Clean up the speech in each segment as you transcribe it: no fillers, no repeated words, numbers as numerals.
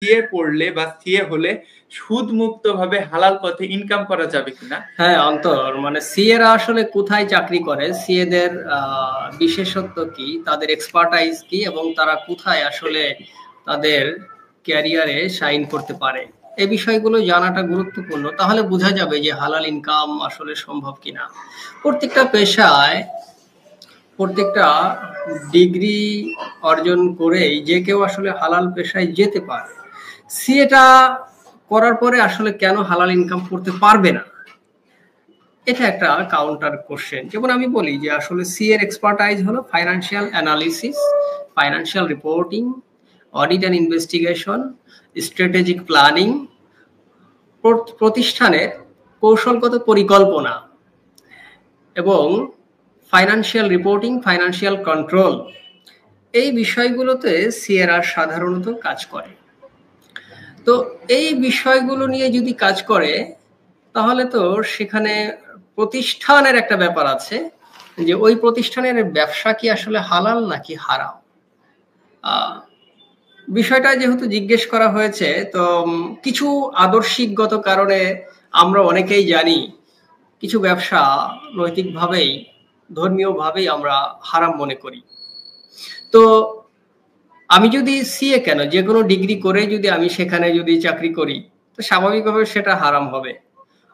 CA পড়লে বা CA হলে সুদমুক্তভাবে হালাল পথে ইনকাম করা যাবে কিনা? হ্যাঁ, অন্তর মানে সিএরা আসলে কোথায় চাকরি করে, সিএদের বিশেষত্ব কি, তাদের এক্সপার্টাইজ কি এবং তারা কোথায় আসলে তাদের ক্যারিয়ারে শাইন করতে পারে, এই বিষয়গুলো জানাটা গুরুত্বপূর্ণ। তাহলে বোঝা যাবে যে হালাল ইনকাম আসলে সম্ভব কিনা। প্রত্যেকটা পেশায় প্রত্যেকটা ডিগ্রি অর্জন করেই যে কেউ আসলে হালাল পেশায় যেতে পারে। সিএটা করার পরে আসলে কেন হালাল ইনকাম করতে পারবে না, এটা একটা কাউন্টার কোশ্চেন। যেমন আমি বলি যে আসলে সি এর এক্সপার্টাইজ হলো financial analysis, financial reporting, audit and investigation, strategic planning, প্রতিষ্ঠানের কৌশলগত পরিকল্পনা এবং ফাইন্যান্সিয়াল রিপোর্টিং, ফাইন্যান্সিয়াল কন্ট্রোল, এই বিষয়গুলোতে সিএরা সাধারণত কাজ করে। তো এই বিষয়গুলো নিয়ে যদি কাজ করে তাহলে তো সেখানে প্রতিষ্ঠানের একটা ব্যাপার আছে যে ওই প্রতিষ্ঠানের ব্যবসা কি আসলে হালাল নাকি হারাম। বিষয়টা যেহেতু জিজ্ঞেস করা হয়েছে, তো কিছু আদর্শিকগত কারণে আমরা অনেকেই জানি কিছু ব্যবসা নৈতিকভাবেই, ধর্মীয়ভাবেই আমরা হারাম মনে করি। তো আমি যদি সিএ কেন, যে কোনো ডিগ্রি করে যদি আমি সেখানে যদি চাকরি করি তো স্বাভাবিকভাবে সেটা হারাম হবে।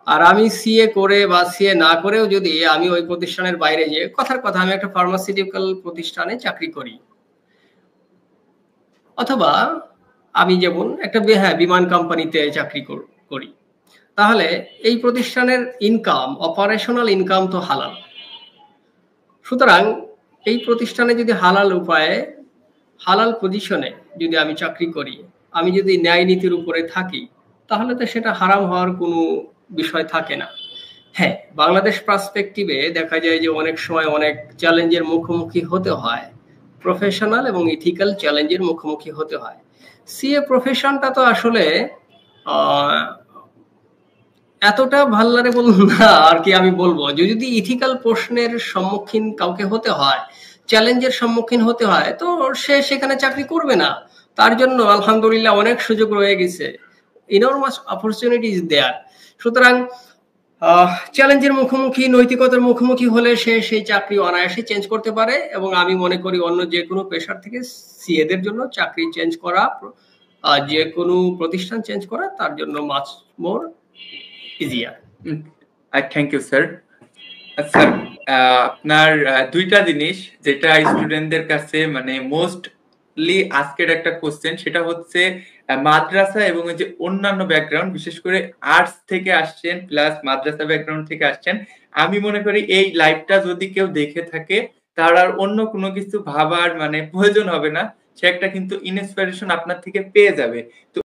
আর আমি সিএ করে বা সিএ না করেও যদি আমি ওই প্রতিষ্ঠানের বাইরে যেয়ে, কথার কথা আমি একটা ফার্মাসিউটিক্যাল প্রতিষ্ঠানে চাকরি করি, অথবা আমি যেমন একটা বিমান কোম্পানিতে চাকরি করি, তাহলে এই প্রতিষ্ঠানের ইনকাম, অপারেশনাল ইনকাম তো হালাল। সুতরাং এই প্রতিষ্ঠানে যদি হালাল উপায়ে, হালাল পজিশনে যদি আমি চাকরি করি, আমি যদি ন্যায় নীতির উপরে থাকি, তাহলে তো সেটা হারাম হওয়ার কোনো বিষয় থাকে না। হ্যাঁ, বাংলাদেশ পার্সপেক্টিভে দেখা যায় যে অনেক সময় অনেক চ্যালেঞ্জের মুখোমুখি হতে হয়, প্রফেশনাল এবং ইথিক্যাল চ্যালেঞ্জের মুখোমুখি হতে হয়। সিএ প্রফেশনটা তো আসলে এতটা ভাল্লারেবল না আর কি। আমি বলবো যদি ইথিক্যাল প্রশ্নের সম্মুখীন কাউকে হতে হয়, চ্যালেঞ্জের সম্মুখীন হতে হয়, তো সে সেখানে চাকরি করবে না। তার জন্য আলহামদুলিল্লাহ অনেক সুযোগ রয়ে গেছে, ইনরমাস অপরচুনিটিজ দেয়ার। সুতরাং চ্যালেঞ্জের মুখোমুখি, নৈতিকতার মুখোমুখি হলে সে সেই চাকরি অনায়াসে চেঞ্জ করতে পারে। এবং আমি মনে করি অন্য যে কোনো পেশার থেকে সিএদের জন্য চাকরি চেঞ্জ করা, যে কোনো প্রতিষ্ঠান চেঞ্জ করা তার জন্য much more easier. Thank you sir. Sir, আপনার দুইটা জিনিস যেটা স্টুডেন্টদের কাছে মানে মোস্টলি আজকের একটা কোশ্চেন, সেটা হচ্ছে মাদ্রাসা এবং ওই যে অন্যান্য ব্যাকগ্রাউন্ড, বিশেষ করে আর্টস থেকে আসছেন প্লাস মাদ্রাসা ব্যাকগ্রাউন্ড থেকে আসছেন। আমি মনে করি এই লাইভটা যদি কেউ দেখে থাকে তার আর অন্য কোনো কিছু ভাবার মানে প্রয়োজন হবে না, সে একটা কিন্তু ইন্সপিরেশন আপনার থেকে পেয়ে যাবে। তো